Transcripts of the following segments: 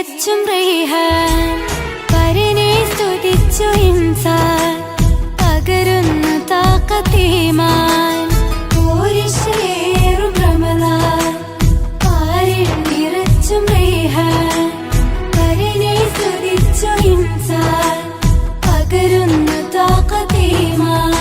നിറച്ചും റൈഹാൻ പരിനെ സ്തുതിച്ചു ഇൻസാൻ പകരുന്നു താക്കത്തീമാൻ പോരിശേറും റമളാൻ പാരിൽ നിറച്ചും റൈഹാൻ പരിനെ സ്തുതിച്ചു ഇൻസാൻ പകരുന്നു താക്കത്തീമാൻ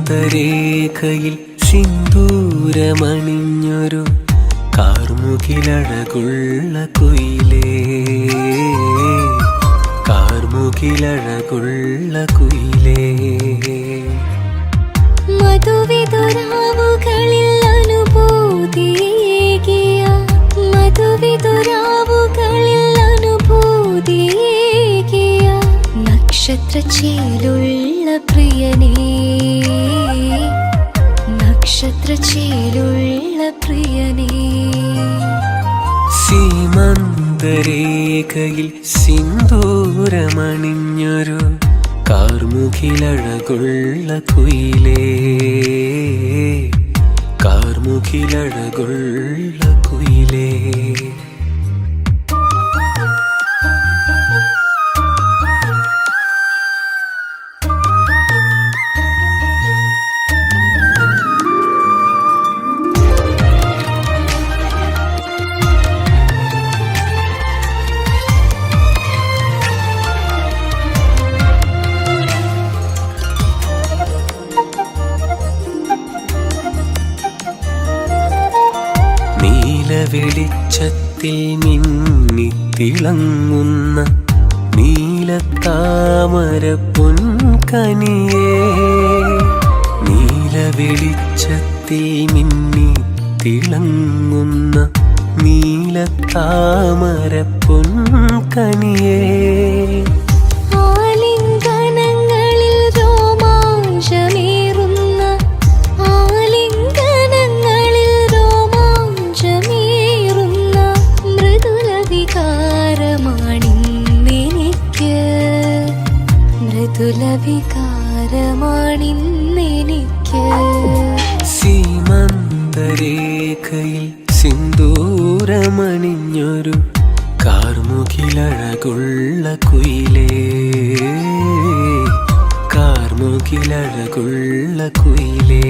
സീമന്തരേഖയിൽ സിന്ദൂരമണിഞ്ഞൊരു കാർമുകിലഴകുള്ള കുയിലേ, കാർമുകിലഴകുള്ള കുയിലേ. മധുവിതുരാവുകളിൽ അനുഭൂതിയേകിയ, മധുവിതുരാവുകളിൽ അനുഭൂതിയേകിയ നക്ഷത്രച്ചേലുള്ള പ്രിയനേ, നക്ഷത്രച്ചേലുള്ള പ്രിയനേ. സീമന്തരേഖയിൽ സിന്ദൂരമണിഞ്ഞൊരു കാർമുകിലഴകുള്ള കുയിലേ, കാർമുകിലഴകുള്ള കുയിലേ. വെളിച്ചത്തിൽ മിന്നിത്തിളങ്ങുന്ന നീലത്താമര പൊൻകനിയേ, നീല നിലവെളിച്ചത്തിൽ മിന്നി തിളങ്ങുന്ന നീലത്താമര പൊൻകനിയേ ആലിംഗനങ്ങളിൽ രോമാഞ്ചമേറുന്ന ആലിംഗനങ്ങളിൽ രോമാഞ്ചമേറുന്ന മൃദുല വികാരമാണിന്നെനിക്ക് മൃദുല വികാരമാണിന്നെനിക്ക് സീമന്തരേഖയിൽ സിന്ദൂരമണിഞ്ഞൊരു കാർമുകിലഴകുള്ള കുയിലേ കാർമുകിലഴകുള്ള കുയിലേ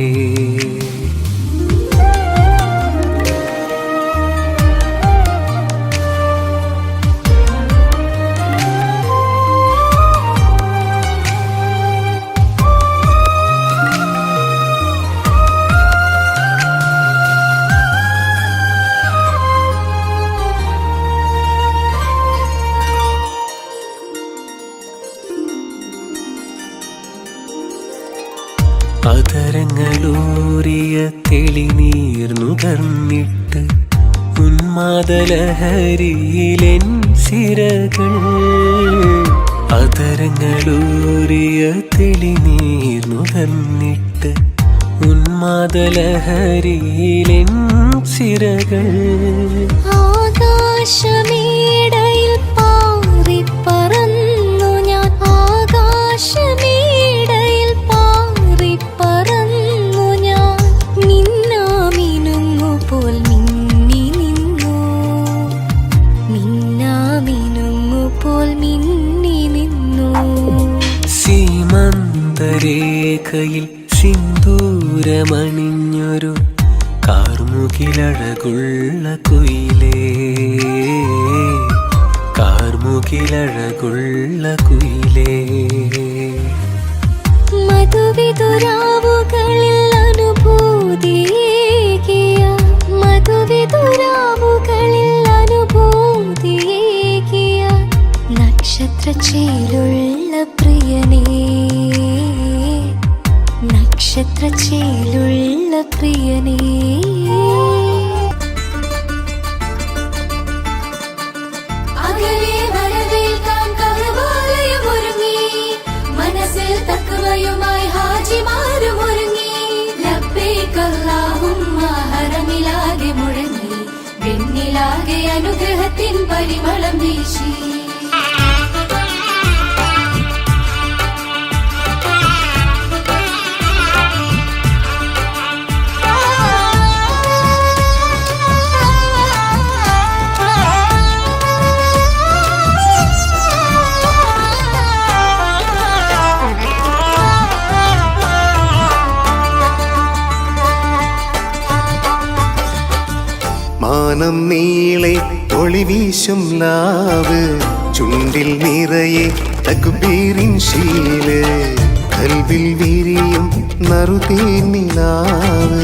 അതരങ്ങളൂറിയ തെളിനീർ നുകർന്നിട്ട് ഉന്മാദലഹരിയിലെൻ സിരകൾ അതരങ്ങളൂറിയ തെളിനീർ നുകർന്നിട്ട് ഉന്മാദലഹരിയിലെൻ സിരകൾ ആകാശമേടയിൽ പാറിപ്പറന്നു ഞാൻ ആകാശമേടയിൽ പാറിപ്പറന്നു ഞാൻ മിന്നാമിനുങ്ങുപോൽ മിന്നി നിന്നു മിന്നാമിനുങ്ങുപോൽ മിന്നി നിന്നു സീമന്തരേഖയിൽ സിന്ദൂരമണിഞ്ഞൊരു കാർമുകിലഴകുള്ള കുയിലേ കാർമുകിലഴകുള്ള കുയിലേ മധുവിതുരാവുകളിൽ അനുഭൂതിയേകിയ മധുവിതുരാവുകളിൽ അനുഭൂതിയേകിയ നക്ഷത്രച്ചേലുള്ള പ്രിയനേ നക്ഷത്രച്ചേലുള്ള പ്രിയനേ അകലെ വരവേൽക്കാൻ കഹ്വാലയമൊരുങ്ങി മനസ്സിൽ തഖ്വയുമായി ഹാജിമാരും ഒരുങ്ങി ലബ്ബൈക് അല്ലാഹുമ്മ ഹറമിലാകെ മുഴങ്ങി വെണ്ണിലാകെ അനുഗ്രഹത്തിൻ പരിമളം വീശി മാനം നീളെ ഒളിവീശും ലാവ് ചുണ്ടിൽ നിറയെ തക്ബീറിൻ ശീല് കൽവിൽ വിരിയും നറുതേനിലാവ്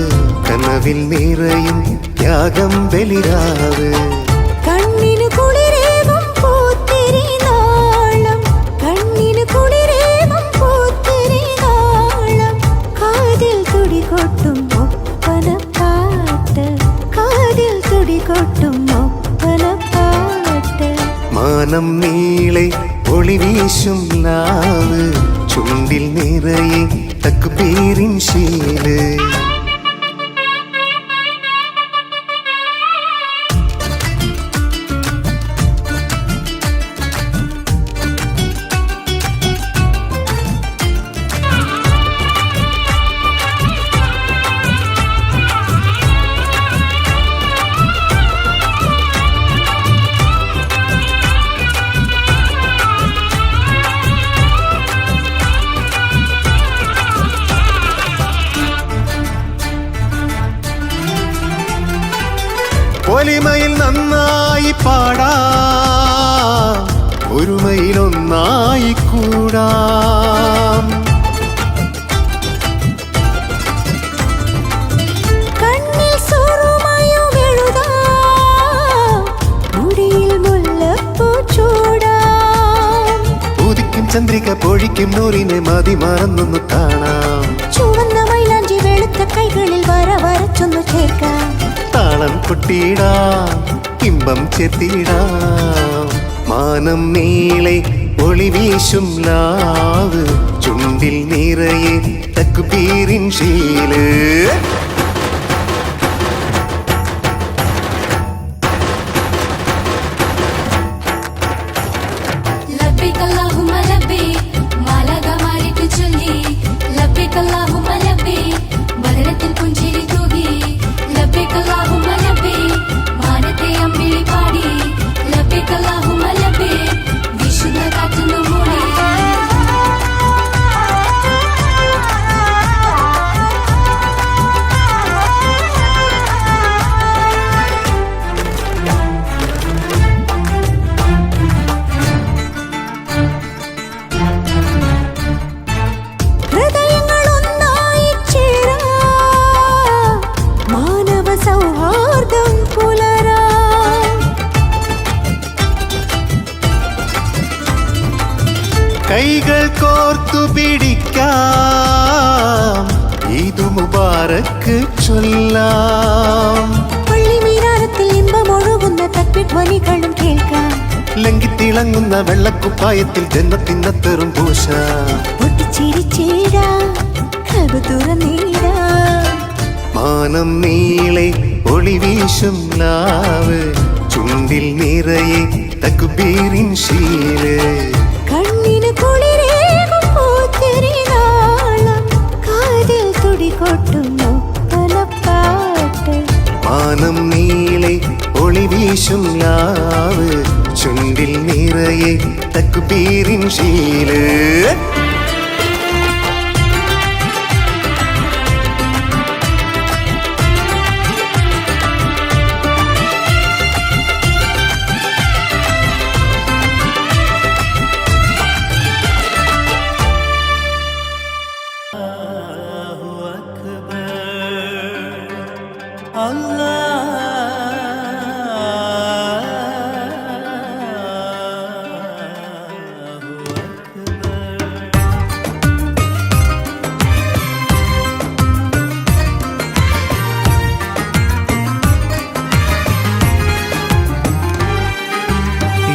കനവിൽ നിറയും ത്യാഗം ബലിരാവ് കണ്ണിനു കുളിരേകും പൂത്തിരി നാളം കണ്ണിനു കുളിരേകും പൂത്തിരി നാളം കാതിൽ തുടികൊട്ടും ഒപ്പനപ്പാട്ട് കാതിൽ തുടികൊട്ടും ഒപ്പനപ്പാട്ട് മാനം നീളെ ഒളിവീശും ലാവ് ചുണ്ടിൽ നിറയെ തക്ബീറിൻ ശീല് ഒലിമയിൽ നന്നായി പാടാം ഒരുമയിലൊന്നായി കൂടാം കണ്ണിൽ സുറുമയുമെഴുതാം മുടിയിൽ മുല്ലപ്പൂ ചൂടാം ഉദിക്കും ചന്ദ്രിക പൊഴിക്കും നൂറിനെ മതി മറന്നൊന്നു കാണാം ചുവന്ന മൈലാഞ്ചി വെളുത്ത കൂട്ടിടാം ഇമ്പം ചെത്തിടാം മാനം നീളെ ഒളി വീശും ലാവ് ചുണ്ടിൽ നിറയെ തക്ബീറിൻ ശീല് ലബ്ബൈക് അല്ലാഹുമ്മ ലബ്ബൈക് മാലാഖമാരിട്ട് ചൊല്ലി ലബ്ബൈക് അല്ലാഹുമ്മ ലബ്ബൈക് ബദരത്തിൽ പുഞ്ചിരി തൂകി ലബ്ബൈക് അല്ലാഹുമ്മ ലബ്ബൈക് മാനത്തെ അമ്പിളി പാടി ലബ്ബൈക് അല്ലാഹുമ്മ ലബ്ബൈക് വിശുദ്ധ കാറ്റുന്നു മൂടി ഹൃദയങ്ങളൊന്നായി ചേരാം മാനവ സൗഹാർദ്ദം പുലരാം കൈകൾ കോർത്തു പിടിക്കാം ഈദ് മുബാറക്ക് ചൊല്ലാം പള്ളിമീനാരത്തിൽ ഇമ്പമൊഴുകുന്ന തക്ബീർ ധ്വനികളും കേൾക്കാം ലംഘിത്തിളങ്ങുന്ന വെള്ളക്കുപ്പായത്തിൽ ജന്നത്തിനത്തറും പൂശ പൊട്ടിച്ചിരിച്ചേരാം കൽബ് തുറന്നേരാം മാനം നീളെ ഒളി വീശും ലാവ് ചുണ്ടിൽ നിറയെ തക്ബീറിൻ ശീല് കണ്ണിന് കുളിരേകും പൂത്തിരിനാളം കാതിൽ തുടികൊട്ടുന്നു പലപ്പാട്ട് മാനം നീളെ ഒളി വീശും ലാവ് ചുണ്ടിൽ നിറയെ തക്ബീറിൻ ശീല്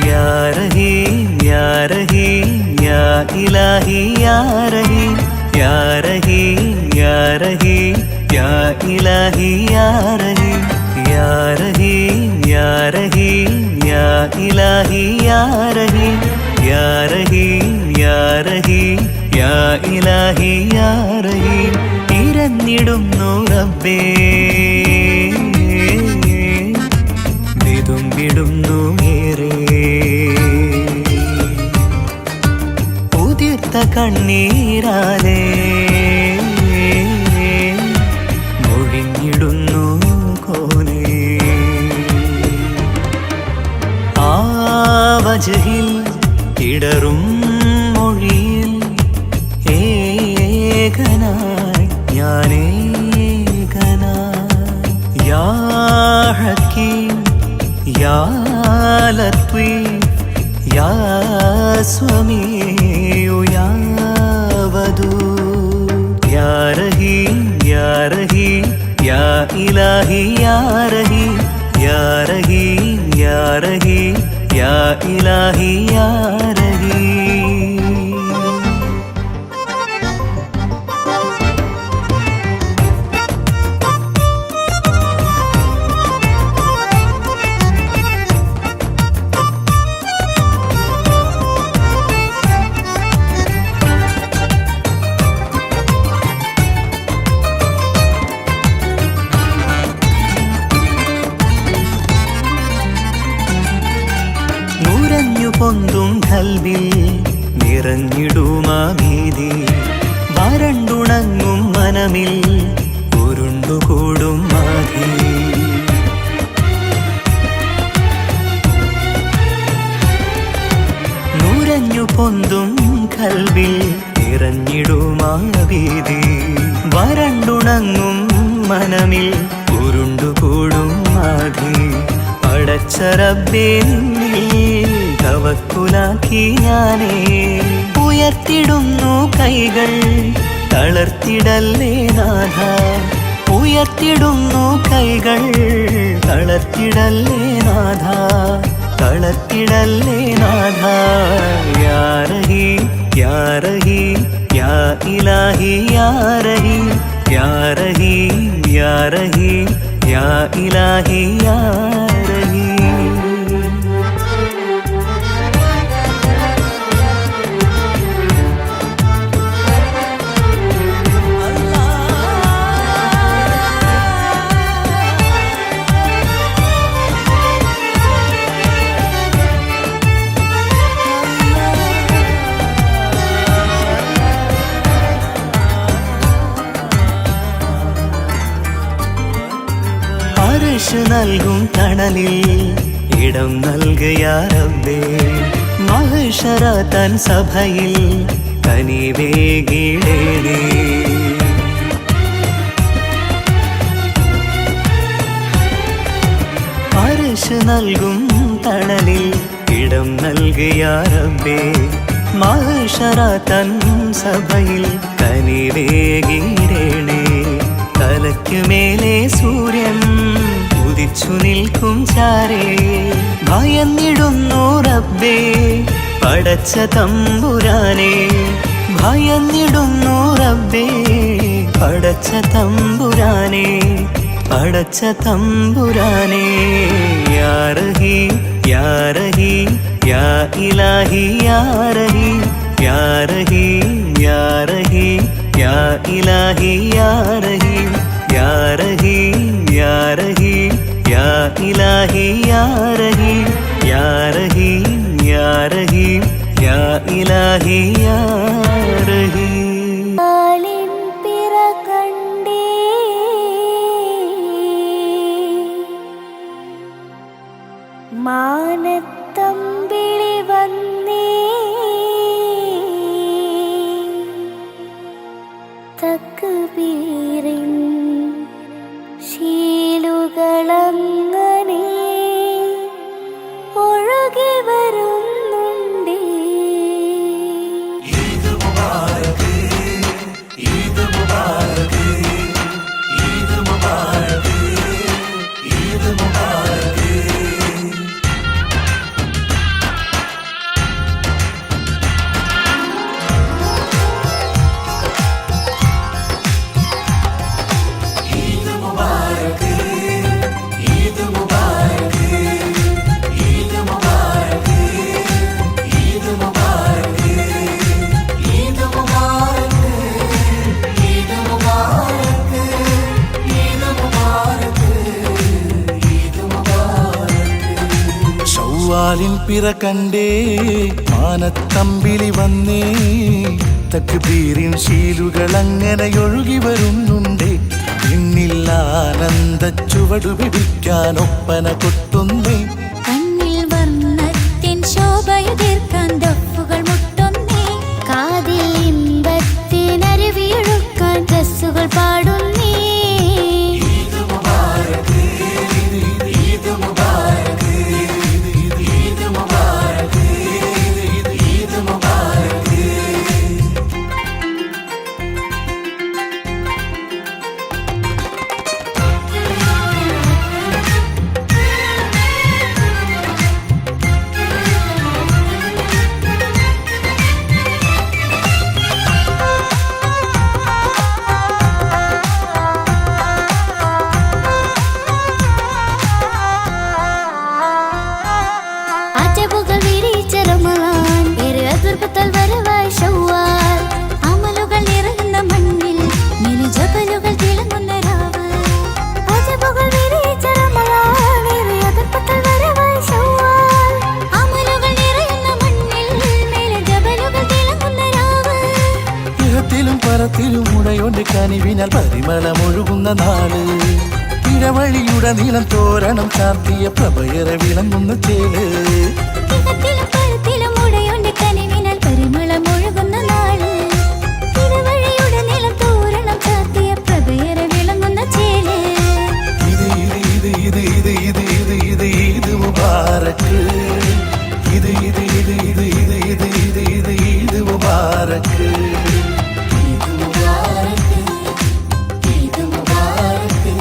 या रहीम या रहीम या इलाही या रहीम या रहीम या रहीम या इलाही या रहीम या रहीम या रहीम या इलाही या रहीम या रहीम या रहीम या इलाही या रहीം ഇരന്നിടുന്നു റബ്ബേ വിടുന്നു ഏറെ ഉതിർത്ത കണ്ണീരാലേ മൊഴിഞ്ഞിടുന്നു കോലേ ആ വജഹിൽ ഇടറും മൊഴിയിൽ ഏകനായി ഞാനേകനായി യാ ഹക്കീം യാ ലത്തീഫ് യാ സമീഉ യാ വദൂദ് യാ റഹീം യാ റഹീം യാ ഇലാഹി യാ റഹീം യാ റഹീം യാ റഹീം യാ ഇലാഹി യാ റഹീം പൊന്തും കൽവിൽ നിറഞ്ഞിടുമാ ഭീതി വരണ്ടുണങ്ങും മനമിൽ ഉരുണ്ടുകൂടും മാധി നുരഞ്ഞു പൊന്തും കൽവിൽ നിറഞ്ഞിടുമാ ഭീതി വരണ്ടുണങ്ങും മനമിൽ ഉരുണ്ടുകൂടും മാധി പടച്ച റബ്ബേ നിന്നിൽ തവക്കുലാക്കി ഞാനേ ഉയർത്തിടുന്നു കൈകൾ തളർത്തിടല്ലേ നാഥ ഉയർത്തിടുന്നു കൈകൾ. തളർത്തിടല്ലേ നാഥ, തളർത്തിടല്ലേ നാഥ. യാ റഹീം യാ റഹീം യാ ഇലാഹി യാ റഹീം, യാ റഹീം യാ റഹീം യാ ഇലാഹി യാ റഹീം. അർശ് നൽകും തണലിൽ ഇടം നൽകിയ റബ്ബേ, മഹ്ശറ തൻ സഭയിൽ കനിവേകിടേണേ. അർശ് നൽകും തണലിൽ ഇടം നൽകിയ റബ്ബേ, മഹ്ശറ തൻ സഭയിൽ കനിവേകിടേണേ. തലയ്ക്കുമേലെ സൂര്യൻ ഉദിച്ചു നിൽക്കും ചാരേ, ഭയന്നിടുന്നു റബ്ബേ പടച്ച തമ്പുരാനെ, ഭയന്നിടുന്നു റബ്ബേ പടച്ച തമ്പുരാനെ, പടച്ച തമ്പുരാനെ. യാ റഹീം യാ റഹീം യാ ഇലാഹി യാ റഹീം, യാ റഹീം യാ റഹീം യാ ഇലാഹി യാ റഹീം, യാ റഹീം യാ റഹീം യാ ഇലാഹി യാ റഹീം, യാ റഹീം യാ റഹീം യാ ഇലാഹി യാ റഹീം. ആലിൻ പിറ കണ്ടേ മാനത്തമ്പിളി വന്നേ, തക്ബീറിൻ ശീലുകളങ്ങനെ ഒഴുകി വരുന്നുണ്ടേ. ിൻ പിറ കണ്ടേ മാനത്തമ്പിളി വന്നേ, തക്ബീറിൻ ശീലുകളങ്ങനെ ഒഴുകി വരുന്നുണ്ടേ. പിന്നിൽ ആനന്ദ ചുവടു പിടിക്കാൻ ഒപ്പന കൊട്ടുന്നേ, കണ്ണിൽ വർണ്ണത്തിൻ ശോഭയുതിർക്കാൻ ദഫുകൾ മുട്ടുന്നേ, കാതിൽ ഇമ്പത്തിനരുവിയൊഴുക്കാൻ ഡ്രസ്സുകൾ പാടുന്നേ. പരത്തിലും ഉടയോന്റെ കനിവിനാൽ പരിമളമൊഴുകുന്ന നാള്, ഇടവഴിയുടെ നീളം തോരണം ചാർത്തിയ പ്രഭയറെ വിളങ്ങുന്ന ചേല്. ഈദ് മുബാരക്ക്, ഇത് ഇത് ഇത് ഇത് ഇത് ഇത് ഇത് ഇത് ഈദ് മുബാരക്ക്, ഈദ് മുബാരക്ക്, ഈദ് മുബാരക്ക്.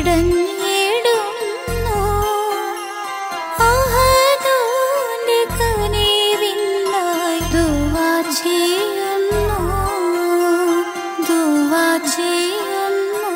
പിടഞ്ഞിടുന്നു അഹദോന്റെ കനിവിനായി ദുആ ചെയ്യുന്നു ദുആ ചെയ്യുന്നു.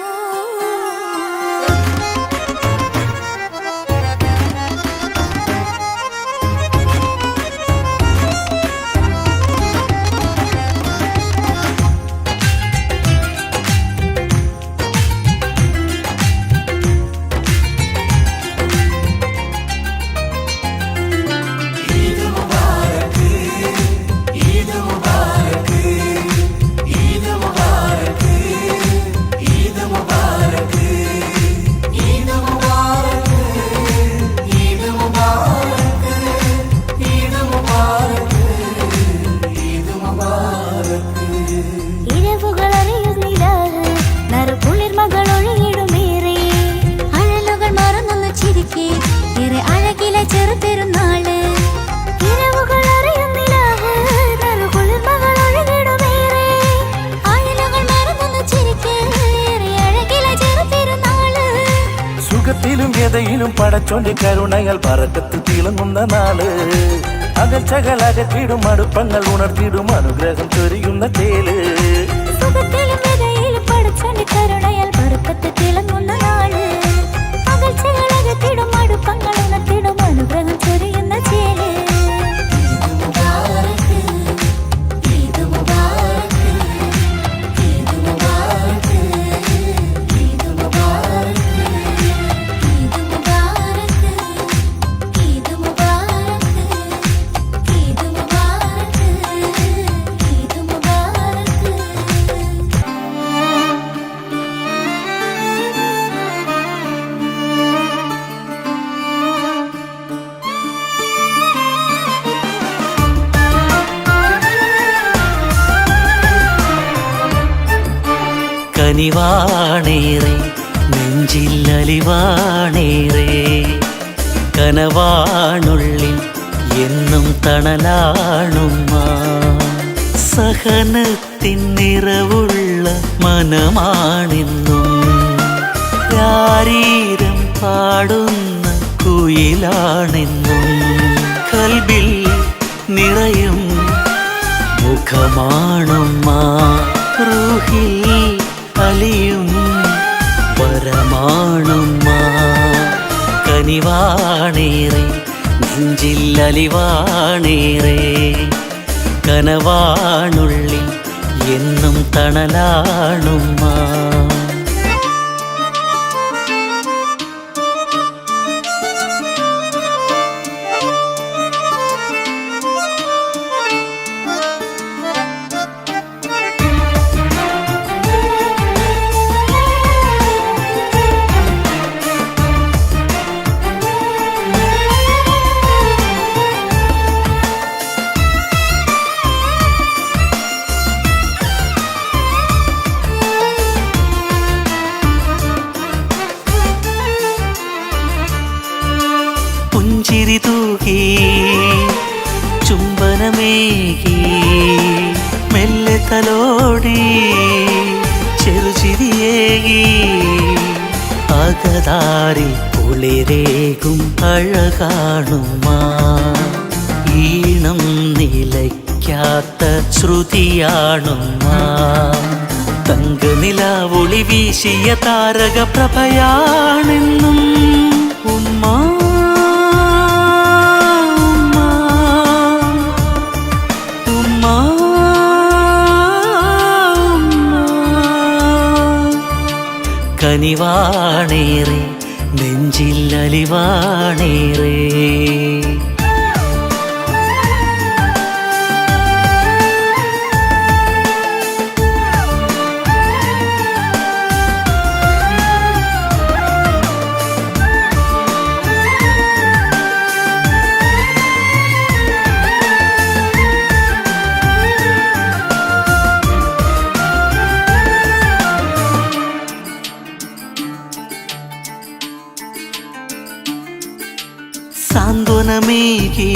സുഖത്തിലും വ്യതയിലും പടച്ചോന്റെ കരുണയാൽ പറക്കത്ത് തിളങ്ങുന്ന നാള്. അകച്ചകൾ അകറ്റിടും അടുപ്പങ്ങൾ ഉണർത്തിടും അനുഗ്രഹം ചൊരിയുന്ന തേല്. സുഖത്തിലും വ്യതയിലും പടച്ചോന്റെ കരുണയാൽ പറക്കത്ത് തിളങ്ങുന്ന നാള്. അകൽച്ചകൾ അകറ്റിടും അടുപ്പങ്ങൾ ഉണർത്തിടും അനുഗ്രഹം ചൊരിയുന്ന ചേല്. കനിവാണേറെ നെഞ്ചില്ലലിവാണേറെ കനവാണുള്ളിൽ എന്നും തണലാണുമ്മ. സഹനത്തിൻ നിറവുള്ള മനമാണെന്നും രാരീരം പാടുന്ന കുയിലാണെന്നും കൽബിൽ നിറയും മുഖമാണുമ്മ. റൂഹിൽ അലിയും വരമാണുമ്മ. കനിവാണേറെ നെഞ്ചില്ലലിവാണേറെ കനവാണുള്ളിൽ എന്നും തണലാണുമ്മ. പുഞ്ചിരി തൂകി ചുംബനമേകി മെല്ലെ തലോടി ചെറുചിരിയേകി അകതാരിൽ കുളിരേകും അഴകാണുമ്മ. ഈണം നിലയ്ക്കാത്ത ശ്രുതിയാണുമ്മ. തങ്കനിലാവൊളി വീശിയ താരക പ്രഭയാണെന്നും ഉമ്മ. കനിവാണേറെ നെഞ്ചില്ലലിവാണേറെ സാന്ത്വനമേകി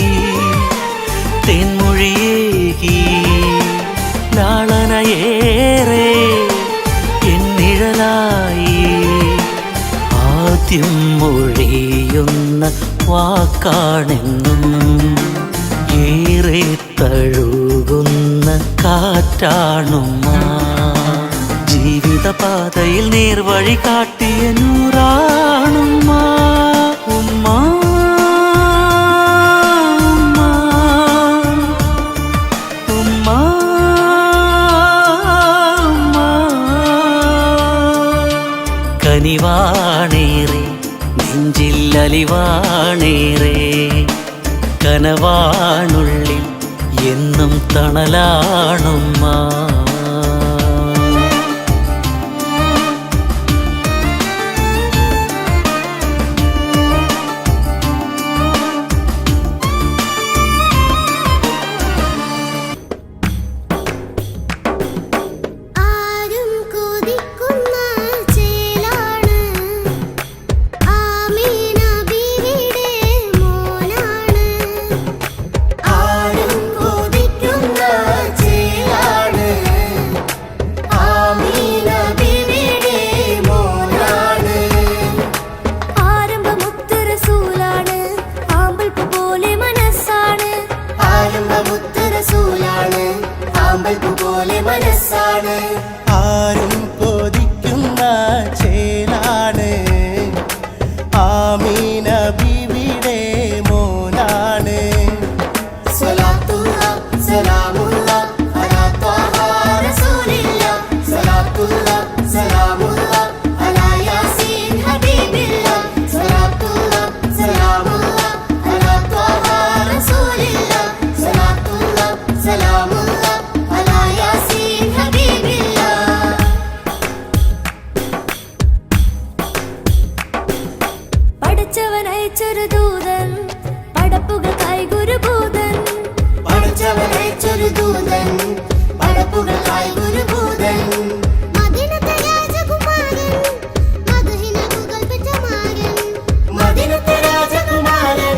തേൻമൊഴിയേകി ലാളനയേറെ എന്നിഴലായി സത്യം മൊഴിയുന്ന വാക്കാണെന്നും ഏറെ തഴുകുന്ന കാറ്റാണുമ്മ. ജീവിതപാതയിൽ നേർവഴി കാട്ടിയ നൂറാണുമ്മ. ഉമ്മ ഉമ്മ ഉമ്മ കനിവാണേറെ നെഞ്ചിൽ അലിവാണേറെ കനവാണുള്ളിൽ എന്നും തണലാണുമ്മ. ആരും കൊതിക്കുന്ന ചേലാണ് ആമീന ബീവിയുടെ മോനാണ്. സ്വലാത്തുല്ലാ സലാമുല്ലാ അലാ ത്വാഹ റസൂലില്ലാ സ്വലാത്തുല്ലാ സലാമുല്ലാ അലാ യാസീൻ ഹബീബില്ലാ സ്വലാത്തുല്ലാ സലാമുല്ലാ അലാ ത്വാഹ റസൂലില്ലാ സ്വലാത്തുല്ലാ സലാമുല്ലാ അലാ യാസീൻ ഹബീബില്ലാ. പഠിച്ചവൻ അയച്ചൊരു ദൂതൻ പടപ്പുകൾക്കായി ഗുരുഭൂതൻ. പഠിച്ചവൻ അയച്ചൊരു ദൂതൻ പടപ്പുകൾക്കായി ഗുരുഭൂതൻ. മദീനത്തെ രാജകുമാരൻ മദീനയിൽ പുകൾപെറ്റ മാരൻ. മദീനത്തെ രാജകുമാരൻ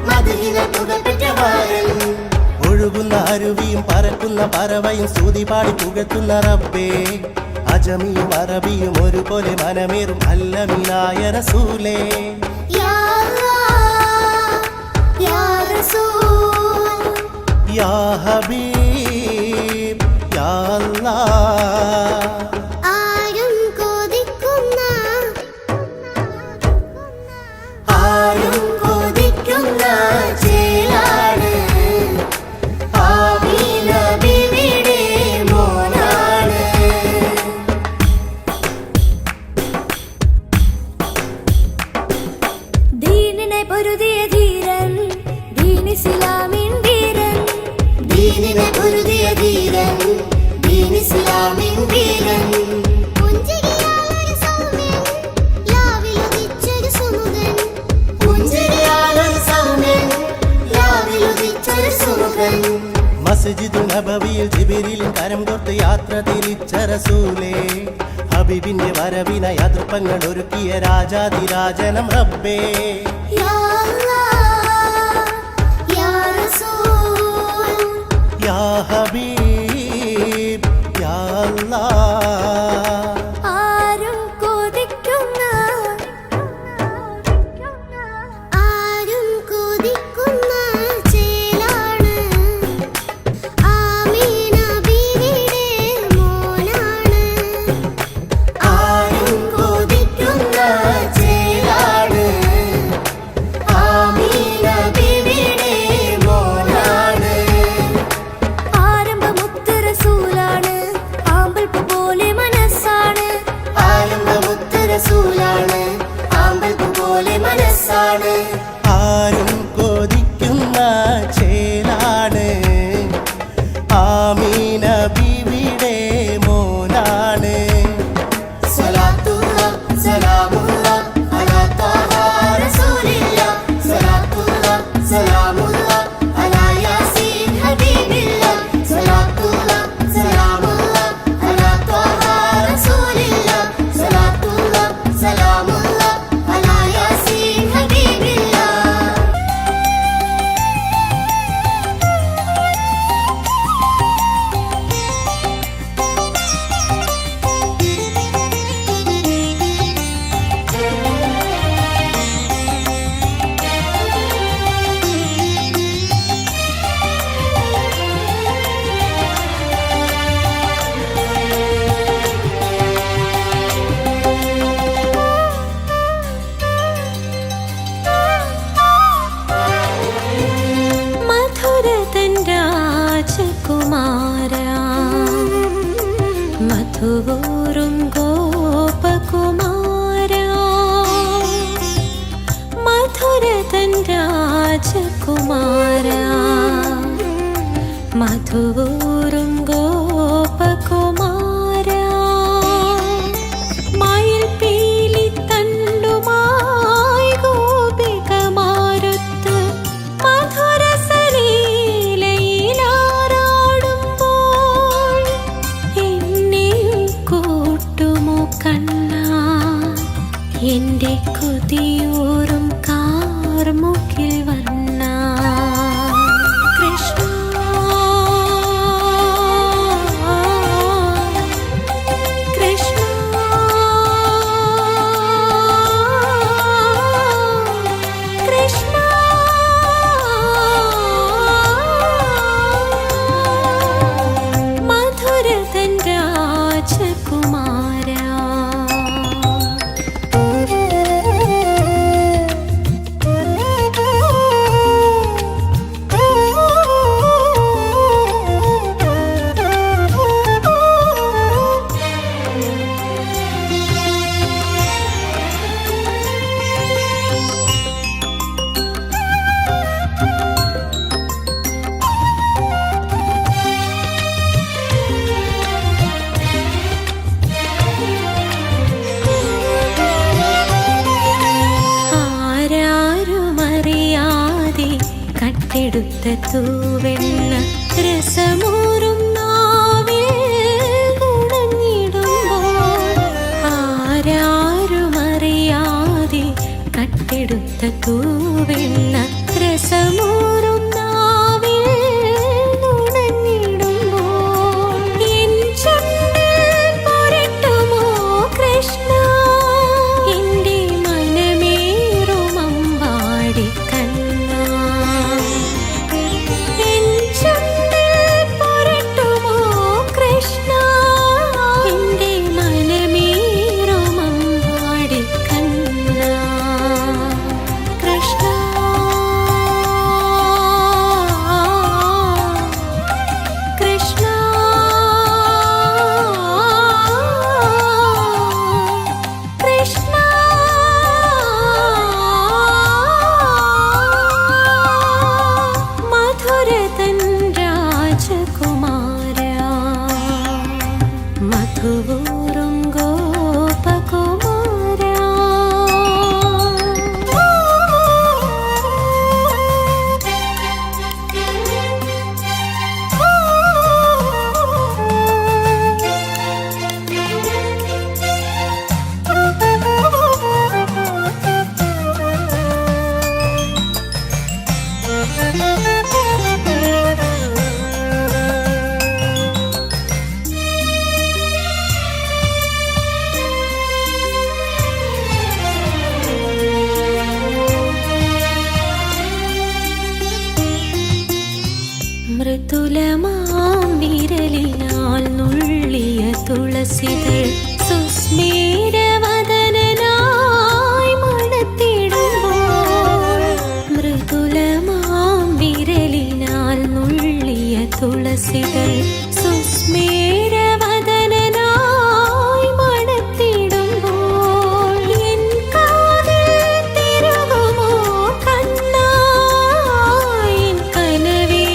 മദീനയിൽ പുകൾപെറ്റ മാരൻ. ഒഴുകുന്ന അരുവിയും പറക്കുന്ന പറവയും സ്തുതി പാടി പുകഴ്ത്തുന്ന റബ്ബേ. അജമിയും അറബിയും ഒരുപോലെ മനമേറും അല്ലമീനായ റസൂലേ. യാ അല്ലാഹ് യാ റസൂൽ യാ ഹബീബ് യാ അല്ലാഹ്. ആരും കൊതിക്കുന്ന ആരും കൊതിക്കുന്ന ചേലാണ് ആമീന ബീവിയുടെ മോനാണ്. ദീനിനെ പൊരുതിയ ധീരൻ ദീനിസ്ലാമിൻ വീരൻ. ദീനിനെ പൊരുതിയ ധീരൻ ദീനിസ്ലാമിൻ വീരൻ. പുഞ്ചിരിയാലൊരു സൗമ്യൻ ലാവിലുദിച്ചൊരു സുമുഖൻ. പുഞ്ചിരിയാലൊരു സൗമ്യൻ ലാവിലുദിച്ചൊരു സുമുഖൻ. മസ്ജിദു നബവിയിൽ ജിബ്രീലിൻ കരം കോർത്ത് യാത്ര തിരിച്ച റസൂലേ. ഹബീബിന്റെ വരവിനായി അതൃപ്പങ്ങൾ ഒരുക്കിയ രാജാതിരാജനം റബ്ബേ. യാ അല്ലാഹ് യാ റസൂൽ യാ ഹബീബ് യാ അല്ലാഹ്. ആരും കൊതിക്കുന്ന ചേലാണ് ആമീന ബീവിയുടെ മോനാണ്. ആരും കൊതിക്കുന്ന ചേലാണ് ആമീന ബീവിയുടെ മോനാണ്. ആരംഭമുത്ത് റസൂലാണ് ആമ്പൽ പൂ എന്റെ കൊതിയൂറും കാർമുകിൽ വർണ്ണ കൃഷ്ണ കൃഷ്ണ കൃഷ്ണ മധുരതൻ രാജകുമാര കട്ടെടുത്ത തൂവെണ്ണ രസമൂറും നാവിൽ കുടഞ്ഞിടുമ്പോൾ ആരാരുമറിയാതെ കട്ടെടുത്ത തൂവെണ്ണ രസമൂറും നാവിൽ കുടഞ്ഞിടുമ്പോൾ എൻ ചുണ്ടിൽ പുരട്ടുമോ കൃഷ്ണ എന്റെ മനമേറും അമ്പാടി മധുവൂറും ഗോപകുമാര മൃദുലമാം വിരലിനാൽ നുള്ളിയ തുളസികൾ സുസ്മേരവദനനായി മണത്തിടുമ്പോൾ മൃദുലമാം വിരലിനാൽ നുള്ളിയ തുളസികൾ സുസ്മേരവദനനായി മണത്തിടുമ്പോൾ എൻ കാതിൽ തിരുകുമോ കണ്ണാ എൻ കനവേ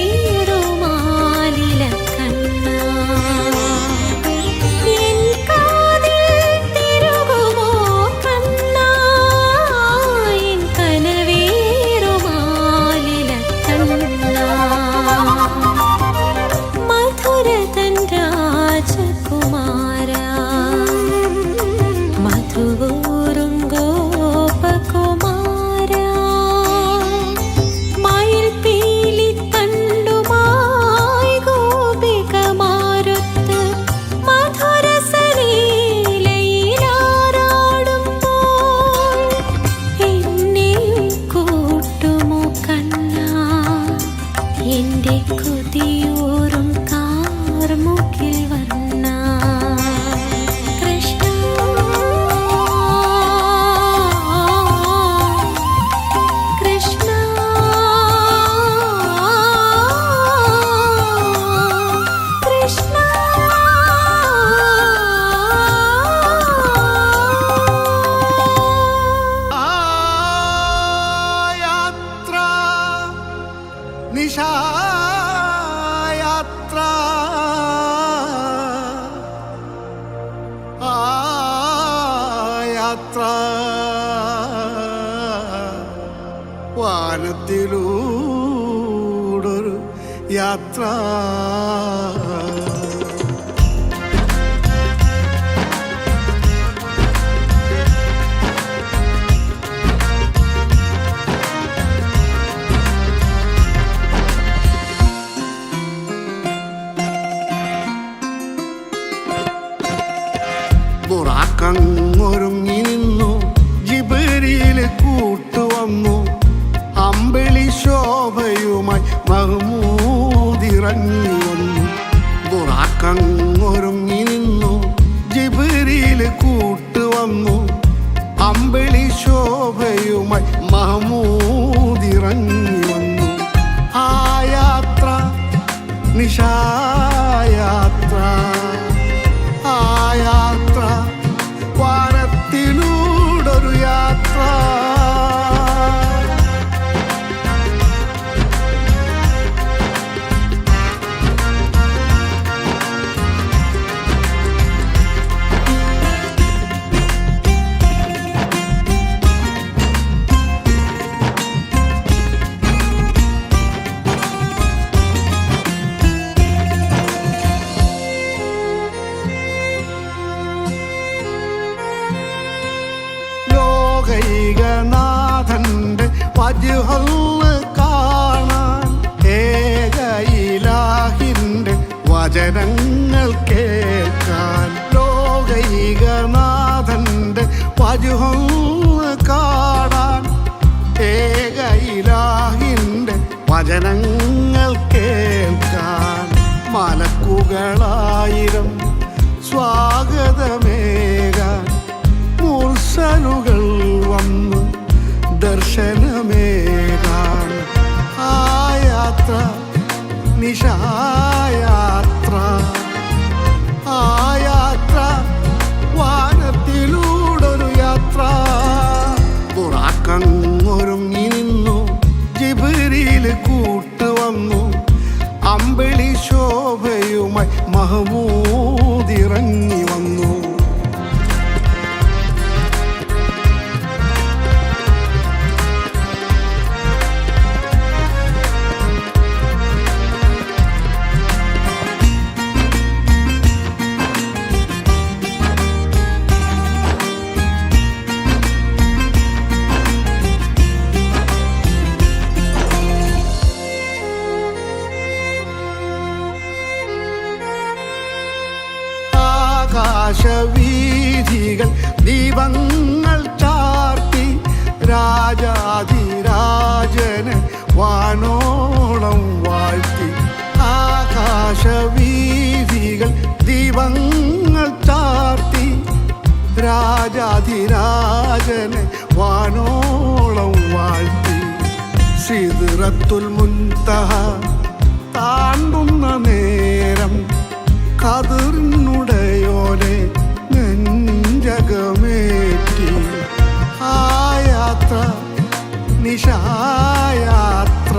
മധുവൂറും ഗോപകുമാര മയിൽ പീലി തണ്ടുമായി ഗോപികമാരൊത്ത് മധുരസലീലയിലാറാടുമ്പോൾ എന്നെയും കൂട്ടുമോ കണ്ണാ എന്റെ കൊതിയൂറും കാർമുകിൽ വർണ്ണ കൃഷ്ണ കൃഷ്ണ കൃഷ്ണ യാത്ര നിശായാത്ര യാത്ര വാനത്തിലൂടൊരു യാത്ര അമ്പിളി ശോഭയുമായി മഹമൂദിറങ്ങി വന്നു. ആ യാത്ര നിശായാത്ര, ആ യാത്ര വാനത്തിലൂടൊരു യാത്ര. ലോകൈകനാഥന്റെ വജ്ഹൊന്ന് കാണാൻ, ഏകയിലാഹിന്റെ വചനങ്ങൾ കേൾക്കാൻ. ലോകൈകനാഥന്റെ വജ്ഹൊന്ന് കാണാൻ, ഏകയിലാഹിന്റെ വചനങ്ങൾ കേൾക്കാൻ. മലക്കുകളായിരം സ്വാഗതമേകാൻ മുർസലുകൾ വന്നു ദർശനമേകാൻ. ആ യാത്ര നിശായാത്ര, ആ യാത്ര വാനത്തിലൂടൊരു യാത്ര. ബുറാക്കങ്ങൊരുങ്ങി നിന്നു, ജിബ്രീൽ കൂട്ടുവന്നു. അമ്പിളി ശോഭയുമായി മഹമൂദിറങ്ങി വന്നു. ആകാശവീഥികൾ ദീപങ്ങൾ ചാർത്തി, രാജാധിരാജന് വാനോളം വാഴ്ത്തി. ആകാശവീഥികൾ ദീപങ്ങൾ ചാർത്തി, രാജാധിരാജന് വാനോളം വാഴ്ത്തി. സിദ്റത്തുൽ മുൻതഹ താണ്ടുന്ന നേരം, ഖദറിനുടയോനെ നെഞ്ചകമേറ്റി. ആ യാത്ര നിശായാത്ര,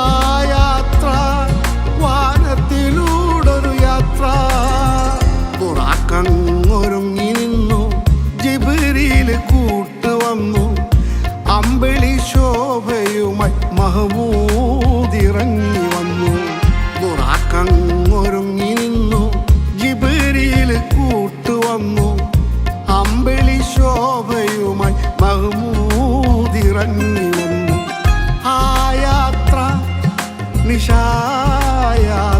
ആ യാത്ര വാനത്തിലൂടൊരു യാത്ര. ബുറാക്കങ്ങൊരുങ്ങി നിന്നു, ജിബ്രീൽ കൂട്ടുവന്നു. അമ്പിളി ശോഭയുമായി മഹമൂദിറങ്ങി വന്നു. ബുറാക്കങ്ങൊരുങ്ങി നിന്നു, ജിബ്രീൽ കൂട്ടുവന്നു. അമ്പിളി ശോഭയുമായി മഹമൂദിറങ്ങി വന്നു. ആ യാത്ര നിശായാത്ര.